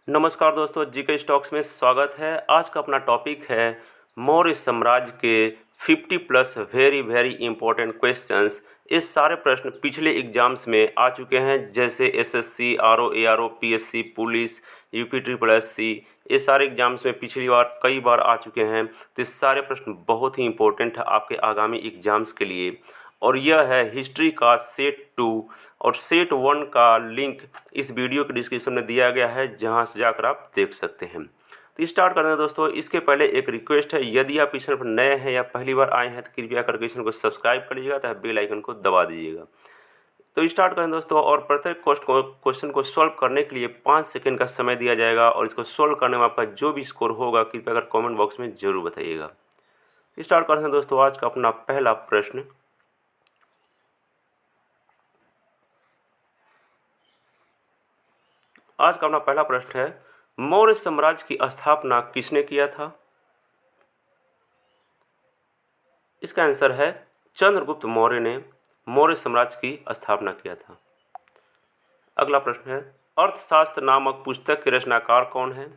नमस्कार दोस्तों, GK stocks में स्वागत है। आज का अपना टॉपिक है मौर्य साम्राज्य के 50 plus very very important questions. ये सारे प्रश्न पिछले एग्जाम्स में आ चुके हैं, जैसे SSC, RO, ARO, PSC, police, UP triple SC. ये सारे एग्जाम्स में पिछली बार कई बार आ चुके हैं। तो ये सारे प्रश्न बहुत ही इंपॉर्टेंट है आपके आगामी एग्जाम्स के लिए। और यह है हिस्ट्री का सेट 2 और सेट 1 का लिंक इस वीडियो के डिस्क्रिप्शन में दिया गया है, जहां से जाकर आप देख सकते हैं। तो स्टार्ट करते हैं दोस्तों। इसके पहले एक रिक्वेस्ट है, यदि आप इस चैनल पर नए हैं या पहली बार आए हैं तो कृपया करके इस चैनल को सब्सक्राइब कर लीजिएगा तथा बेल आइकन को दबा दीजिएगा। तो स्टार्ट करें दोस्तों। और प्रत्येक क्वेश्चन को सॉल्व करने के लिए 5 सेकंड का समय दिया जाएगा और इसको सॉल्व करने में आपका जो भी स्कोर होगा कृपया कर कॉमेंट बॉक्स में जरूर बताइएगा। स्टार्ट करते हैं दोस्तों। आज का अपना पहला प्रश्न, है मौर्य साम्राज्य की स्थापना किसने किया था? इसका आंसर है चंद्रगुप्त मौर्य ने मौर्य साम्राज्य की स्थापना किया था। अगला प्रश्न है, अर्थशास्त्र नामक पुस्तक के रचनाकार कौन है?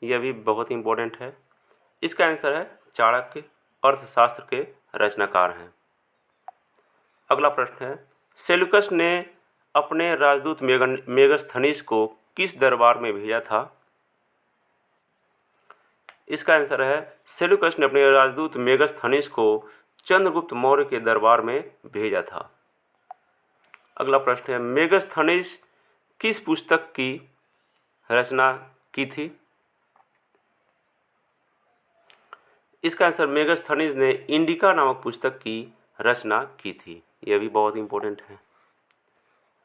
यह भी बहुत इंपॉर्टेंट है। इसका आंसर है चाणक्य, अर्थशास्त्र के रचनाकार हैं। अगला प्रश्न है, सेल्यूकस ने अपने राजदूत मेगस्थनीस को किस दरबार में भेजा था? इसका आंसर है सेल्यूकस ने अपने राजदूत मेगस्थनीस को चंद्रगुप्त मौर्य के दरबार में भेजा था। अगला प्रश्न है, मेगस्थनीस किस पुस्तक की रचना की थी? इसका आंसर मेगस्थनीस ने इंडिका नामक पुस्तक की रचना की थी। यह भी बहुत इंपॉर्टेंट है।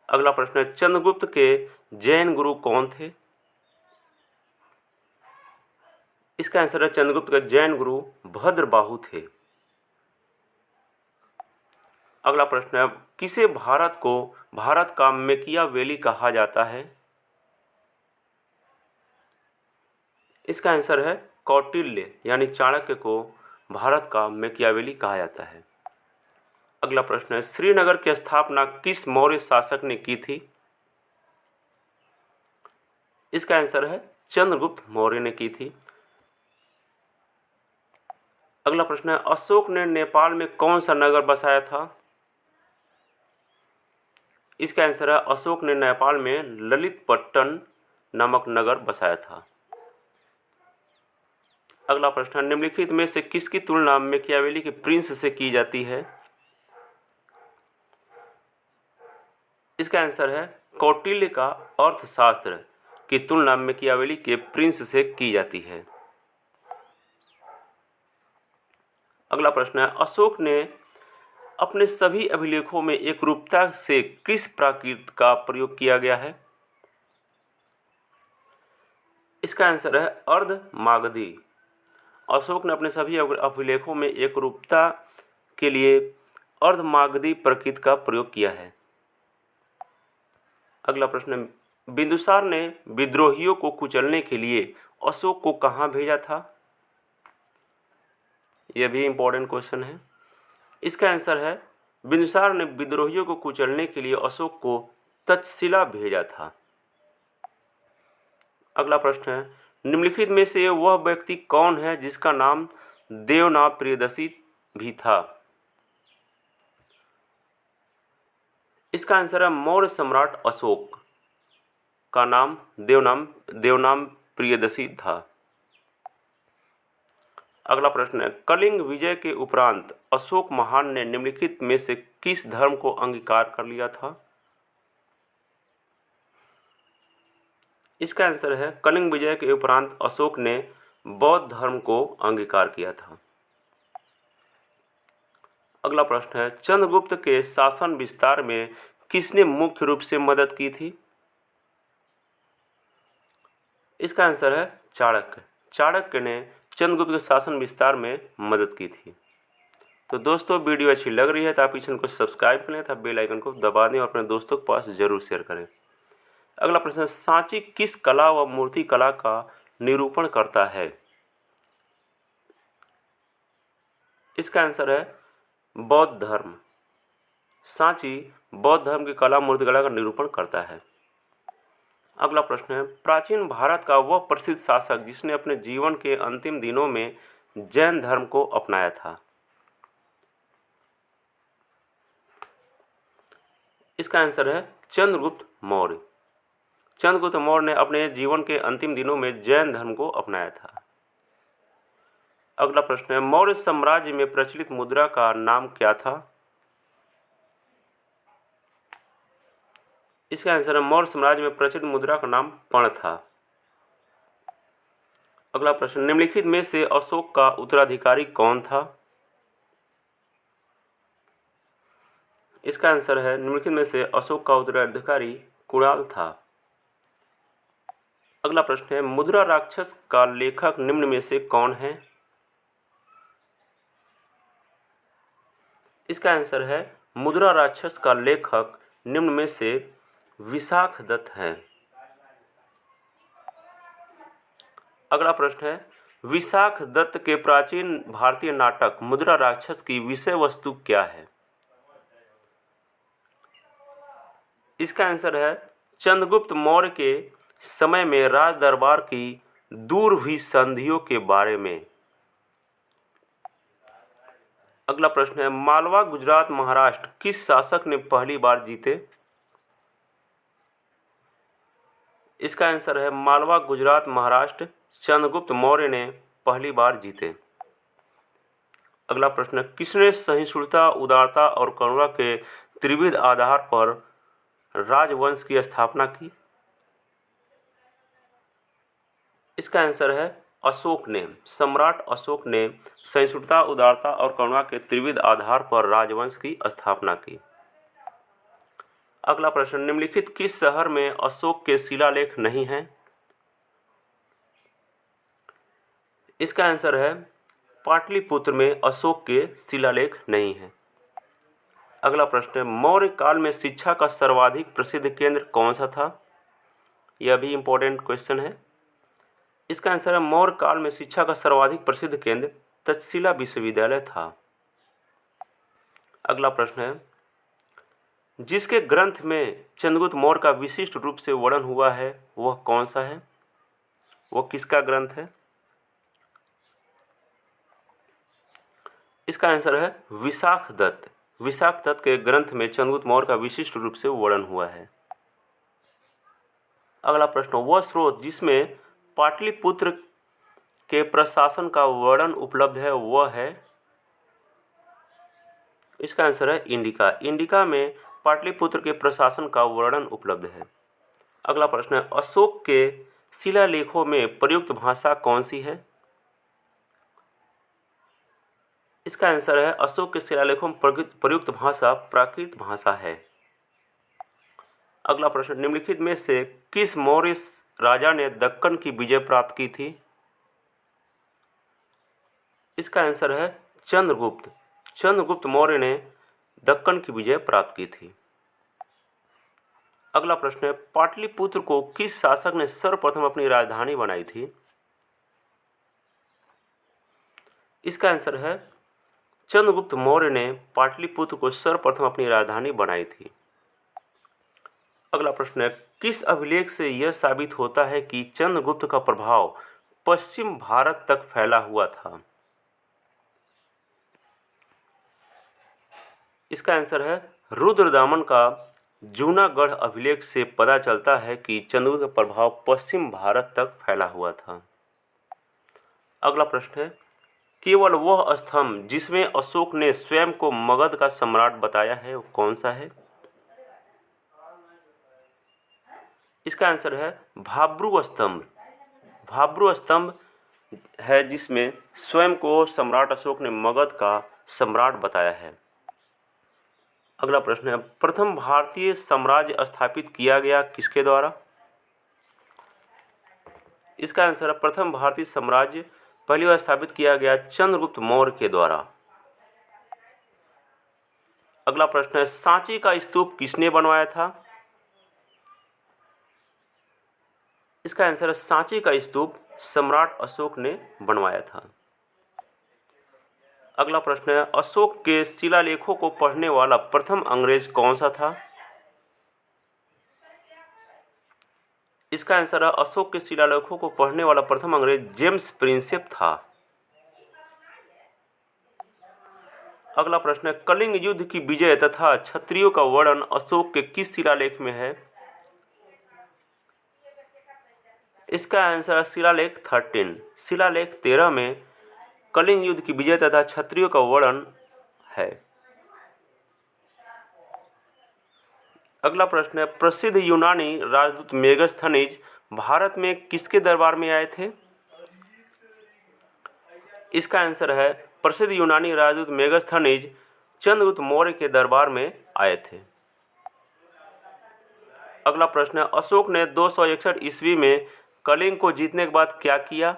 अगला प्रश्न है, चंद्रगुप्त के जैन गुरु कौन थे? इसका आंसर है चंद्रगुप्त के जैन गुरु भद्रबाहु थे। अगला प्रश्न है, किसे भारत का मैकियावेली कहा जाता है? इसका आंसर है कौटिल्य यानी चाणक्य को भारत का मैकियावेली कहा जाता है। अगला प्रश्न है, श्रीनगर की स्थापना किस मौर्य शासक ने की थी? इसका आंसर है चंद्रगुप्त मौर्य ने की थी। अगला प्रश्न है, अशोक ने नेपाल में कौन सा नगर बसाया था? इसका आंसर है अशोक ने नेपाल में ललितपट्टन नामक नगर बसाया था। अगला प्रश्न है, निम्नलिखित में से किसकी तुलना मैकियावेली के प्रिंस से की जाती है? इसका आंसर है कौटिल्य का अर्थशास्त्र की तुलना मैकियावेली के प्रिंस से की जाती है। अगला प्रश्न है, अशोक ने अपने सभी अभिलेखों में एकरूपता से किस प्राकृत का प्रयोग किया गया है? इसका आंसर है अर्धमागधी। अशोक ने अपने सभी अभिलेखों में एकरूपता के लिए अर्धमागधी प्रकृत का प्रयोग किया है। अगला प्रश्न, बिंदुसार ने विद्रोहियों को कुचलने के लिए अशोक को कहां भेजा था? यह भी इंपॉर्टेंट क्वेश्चन है। इसका आंसर है बिंदुसार ने विद्रोहियों को कुचलने के लिए अशोक को तक्षशिला भेजा था। अगला प्रश्न है, निम्नलिखित में से वह व्यक्ति कौन है जिसका नाम देवनाम प्रियदर्शी भी था? इसका आंसर है मौर्य सम्राट अशोक का नाम देवनाम प्रियदर्शी था। अगला प्रश्न है, कलिंग विजय के उपरांत अशोक महान ने निम्नलिखित में से किस धर्म को अंगीकार कर लिया था? इसका आंसर है कलिंग विजय के उपरांत अशोक ने बौद्ध धर्म को अंगीकार किया था। अगला प्रश्न है, चंद्रगुप्त के शासन विस्तार में किसने मुख्य रूप से मदद की थी? इसका आंसर है चाणक्य। चाणक्य ने चंद्रगुप्त के शासन विस्तार में मदद की थी। तो दोस्तों, वीडियो अच्छी लग रही है तो आप इस चैनल को सब्सक्राइब करें तथा बेल आइकन को दबा दें और अपने दोस्तों के पास जरूर शेयर करें। अगला प्रश्न है, सांची किस कला व मूर्ति कला का निरूपण करता है? इसका आंसर है बौद्ध धर्म। सांची बौद्ध धर्म की कला मूर्तिकला का निरूपण करता है। अगला प्रश्न है, प्राचीन भारत का वह प्रसिद्ध शासक जिसने अपने जीवन के अंतिम दिनों में जैन धर्म को अपनाया था। इसका आंसर है चंद्रगुप्त मौर्य। चंद्रगुप्त मौर्य ने अपने जीवन के अंतिम दिनों में जैन धर्म को अपनाया था। अगला प्रश्न है, मौर्य साम्राज्य में प्रचलित मुद्रा का नाम क्या था। इसका आंसर है मौर्य साम्राज्य में प्रचलित मुद्रा का नाम पण था। अगला प्रश्न, निम्नलिखित में से अशोक का उत्तराधिकारी कौन था। इसका आंसर है निम्नलिखित में से अशोक का उत्तराधिकारी कुणाल था। अगला प्रश्न है, मुद्रा राक्षस का लेखक निम्न में से कौन है। इसका आंसर है मुद्रा राक्षस का लेखक निम्न में से विशाखदत्त है। अगला प्रश्न है, विशाखदत्त के प्राचीन भारतीय नाटक मुद्रा राक्षस की विषय वस्तु क्या है। इसका आंसर है चंद्रगुप्त मौर्य के समय में राज दरबार की दूर हुई संधियों के बारे में। अगला प्रश्न है, मालवा गुजरात महाराष्ट्र किस शासक ने पहली बार जीते। इसका आंसर है मालवा गुजरात महाराष्ट्र चंद्रगुप्त मौर्य ने पहली बार जीते। अगला प्रश्न, किसने सहिष्णुता, उदारता और करुणा के त्रिविध आधार पर राजवंश की स्थापना की। इसका आंसर है अशोक ने। सम्राट अशोक ने सहिष्णुता, उदारता और करुणा के त्रिविध आधार पर राजवंश की स्थापना की। अगला प्रश्न, निम्नलिखित किस शहर में अशोक के शिलालेख नहीं हैं। इसका आंसर है पाटलिपुत्र में अशोक के शिलालेख नहीं हैं। अगला प्रश्न है, मौर्य काल में शिक्षा का सर्वाधिक प्रसिद्ध केंद्र कौन सा था। यह भी इंपॉर्टेंट क्वेश्चन है। इसका आंसर है मौर्य काल में शिक्षा का सर्वाधिक प्रसिद्ध केंद्र तक्षशिला विश्वविद्यालय था। अगला प्रश्न है, जिसके ग्रंथ में चंद्रगुप्त मौर्य का विशिष्ट रूप से वर्णन हुआ है वह कौन सा है, वह किसका ग्रंथ है। इसका आंसर है विशाखदत्त। विशाखदत्त के ग्रंथ में चंद्रगुप्त मौर्य का विशिष्ट रूप से वर्णन हुआ है। अगला प्रश्न, वह स्रोत जिसमें पाटलिपुत्र के प्रशासन का वर्णन उपलब्ध है वह है। इसका आंसर है इंडिका। इंडिका में पाटलिपुत्र के प्रशासन का वर्णन उपलब्ध है। अगला प्रश्न है, अशोक के शिलालेखों में प्रयुक्त भाषा कौन सी है। इसका आंसर है अशोक के शिलालेखों में प्रयुक्त भाषा प्राकृत भाषा है। अगला प्रश्न, निम्नलिखित में से किस मौर्य राजा ने दक्कन की विजय प्राप्त की थी। इसका आंसर है चंद्रगुप्त। चंद्रगुप्त मौर्य ने दक्कन की विजय प्राप्त की थी। अगला प्रश्न है, पाटलिपुत्र को किस शासक ने सर्वप्रथम अपनी राजधानी बनाई थी। इसका आंसर है चंद्रगुप्त मौर्य ने पाटलिपुत्र को सर्वप्रथम अपनी राजधानी बनाई थी। अगला प्रश्न है, किस अभिलेख से यह साबित होता है कि चंद्रगुप्त का प्रभाव पश्चिम भारत तक फैला हुआ था। इसका आंसर है रुद्रदामन का जूनागढ़ अभिलेख से पता चलता है कि चंद्रगुप्त का प्रभाव पश्चिम भारत तक फैला हुआ था। अगला प्रश्न है, केवल वह स्तंभ जिसमें अशोक ने स्वयं को मगध का सम्राट बताया है वो कौन सा है। इसका आंसर है भाब्रू स्तंभ। भाब्रू स्तंभ है जिसमें स्वयं को सम्राट अशोक ने मगध का सम्राट बताया है। अगला प्रश्न है, प्रथम भारतीय साम्राज्य स्थापित किया गया किसके द्वारा। इसका आंसर है प्रथम भारतीय साम्राज्य पहली बार स्थापित किया गया चंद्रगुप्त मौर्य के द्वारा। अगला प्रश्न है, सांची का स्तूप किसने बनवाया था। इसका आंसर है सांची का स्तूप सम्राट अशोक ने बनवाया था। अगला प्रश्न है, अशोक के शिलालेखों को पढ़ने वाला प्रथम अंग्रेज कौन सा था। इसका आंसर है अशोक के शिलालेखों को पढ़ने वाला प्रथम अंग्रेज जेम्स प्रिंसेप था। अगला प्रश्न है कलिंग युद्ध की विजय तथा क्षत्रियों का वर्णन अशोक के किस शिलालेख में है? इसका आंसर है शिलालेख 13। शिलालेख 13 में कलिंग युद्ध की विजय तथा क्षत्रियों का वर्णन है। अगला प्रश्न है प्रसिद्ध यूनानी राजदूत मेगास्थनीज भारत में किसके दरबार में आए थे? इसका आंसर है प्रसिद्ध यूनानी राजदूत मेगास्थनीज चंद्रगुप्त मौर्य के दरबार में आए थे। अगला प्रश्न है अशोक ने 261 ईस्वी में कलिंग को जीतने के बाद क्या किया?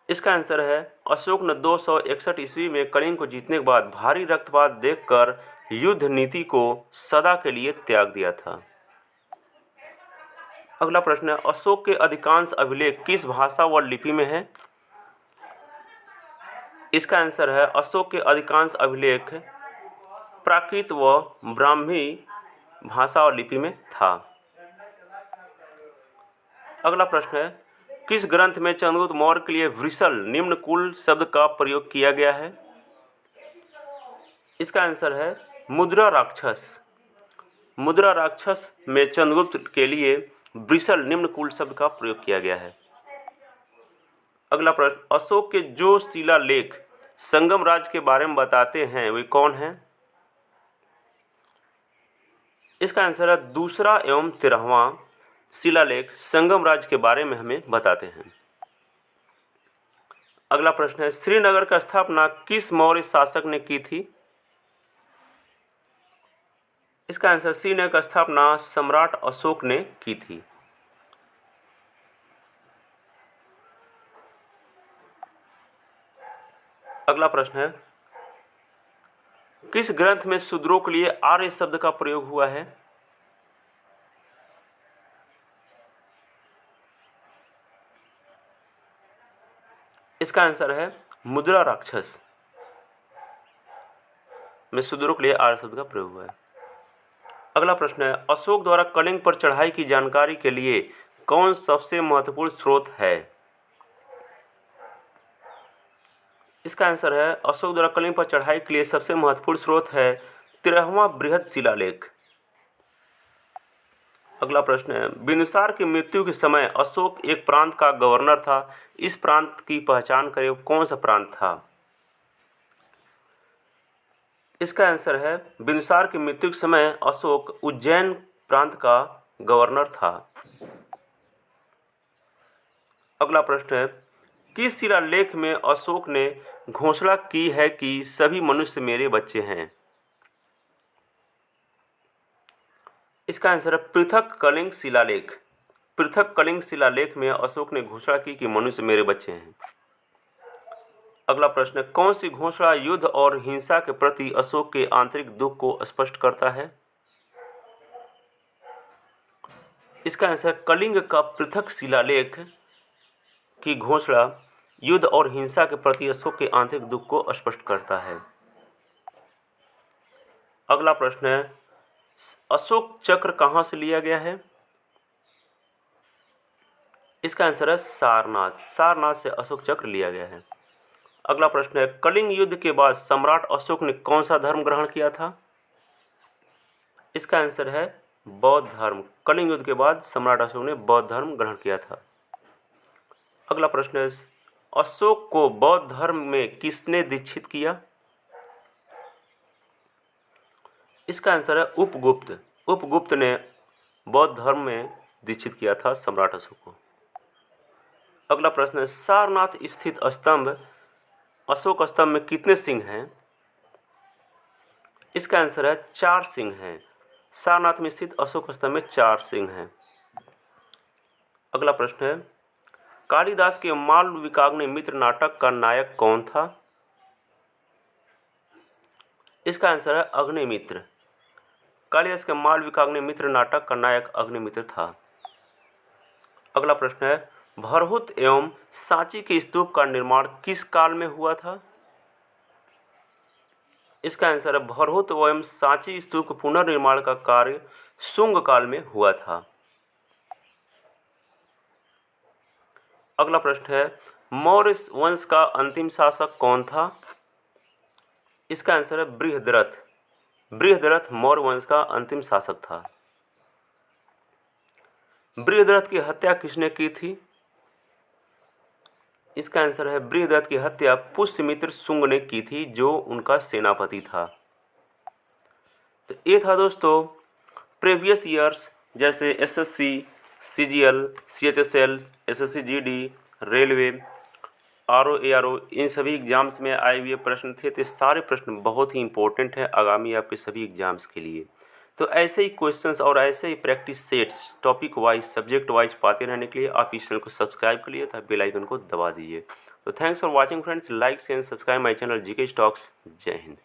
इसका आंसर है अशोक ने 261 ईस्वी में कलिंग को जीतने के बाद भारी रक्तपात देखकर युद्ध नीति को सदा के लिए त्याग दिया था। अगला प्रश्न है अशोक के अधिकांश अभिलेख किस भाषा व लिपि में है? इसका आंसर है अशोक के अधिकांश अभिलेख प्राकृत व ब्राह्मी भाषा और लिपि में था। अगला प्रश्न है किस ग्रंथ में चंद्रगुप्त मौर्य के लिए वृषल निम्न कुल शब्द का प्रयोग किया गया है? इसका आंसर है मुद्रा राक्षस। मुद्रा राक्षस में चंद्रगुप्त के लिए वृषल निम्न कुल शब्द का प्रयोग किया गया है। अगला प्रश्न अशोक के जो शिलालेख संगम राज्य के बारे में बताते हैं वे कौन हैं? इसका आंसर है दूसरा एवं 13वां शिलालेख संगम राज्य के बारे में हमें बताते हैं। अगला प्रश्न है श्रीनगर का स्थापना किस मौर्य शासक ने की थी? इसका आंसर श्रीनगर का स्थापना सम्राट अशोक ने की थी। अगला प्रश्न है किस ग्रंथ में शूद्रों के लिए आर्य शब्द का प्रयोग हुआ है? इसका आंसर है मुद्रा राक्षस में शूद्रों के लिए आर्य शब्द का प्रयोग हुआ है। अगला प्रश्न है अशोक द्वारा कलिंग पर चढ़ाई की जानकारी के लिए कौन सबसे महत्वपूर्ण स्रोत है? इसका आंसर है अशोक द्वारा कलिंग पर चढ़ाई के लिए सबसे महत्वपूर्ण स्रोत है 13वां बृहद शिलालेख। अगला प्रश्न है बिंदुसार की मृत्यु के समय अशोक एक प्रांत का गवर्नर था। इस प्रांत की पहचान करें कौन सा प्रांत था? इसका आंसर है बिंदुसार की मृत्यु के समय अशोक उज्जैन प्रांत का गवर्नर था। अगला प्रश्न है किस शिलालेख में अशोक ने घोषणा की है कि सभी मनुष्य मेरे बच्चे हैं? इसका आंसर है पृथक कलिंग शिलालेख। पृथक कलिंग शिलालेख में अशोक ने घोषणा की कि मनुष्य मेरे बच्चे हैं। अगला प्रश्न है कौन सी घोषणा युद्ध और हिंसा के प्रति अशोक के आंतरिक दुख को स्पष्ट करता है? इसका आंसर कलिंग का पृथक शिलालेख की घोषणा युद्ध और हिंसा के प्रति अशोक के आंतरिक दुख को स्पष्ट करता है। अगला प्रश्न है अशोक चक्र कहां से लिया गया है? इसका आंसर है सारनाथ। सारनाथ से अशोक चक्र लिया गया है। अगला प्रश्न है कलिंग युद्ध के बाद सम्राट अशोक ने कौन सा धर्म ग्रहण किया था? इसका आंसर है बौद्ध धर्म। कलिंग युद्ध के बाद सम्राट अशोक ने बौद्ध धर्म ग्रहण किया था। अगला प्रश्न है अशोक को बौद्ध धर्म में किसने दीक्षित किया? इसका आंसर है उपगुप्त। उपगुप्त ने बौद्ध धर्म में दीक्षित किया था सम्राट अशोक को। अगला प्रश्न है सारनाथ स्थित स्तंभ अशोक स्तंभ में कितने सिंह हैं? इसका आंसर है 4 सिंह हैं। सारनाथ में स्थित अशोक स्तंभ में 4 सिंह हैं। अगला प्रश्न है कालिदास के मालविकाग्नि मित्र नाटक का नायक कौन था? इसका आंसर है अग्निमित्र। कालिदास के मालविकाग्नि मित्र नाटक का नायक अग्निमित्र था। अगला प्रश्न है भरहुत एवं सांची के स्तूप का निर्माण किस काल में हुआ था? इसका आंसर है भरहुत एवं सांची स्तूप के पुनर्निर्माण का कार्य शुंग काल में हुआ था। अगला प्रश्न है, मौर्य वंश का अंतिम शासक कौन था? इसका आंसर है बृहद्रथ। बृहद्रथ मौर्य वंश का अंतिम शासक था। बृहद्रथ की हत्या किसने की थी? इसका आंसर है बृहद्रथ की हत्या पुष्यमित्र शुंग ने की थी, जो उनका सेनापति था। तो ये था दोस्तों प्रीवियस ईयर्स जैसे SSC, CGL, CHSL, SSC GD, railway, RO, ARO, इन सभी एग्जाम्स में आए हुए प्रश्न थे। तो सारे प्रश्न बहुत ही इंपॉर्टेंट हैं आगामी आपके सभी एग्जाम्स के लिए। तो ऐसे ही क्वेश्चंस और ऐसे ही practice sets topic wise, subject wise पाते रहने के लिए आप इस चैनल को सब्सक्राइब करिए तथा बेल आइकन को दबा दीजिए। तो thanks for watching friends, like share subscribe my channel GK stocks. जय हिंद।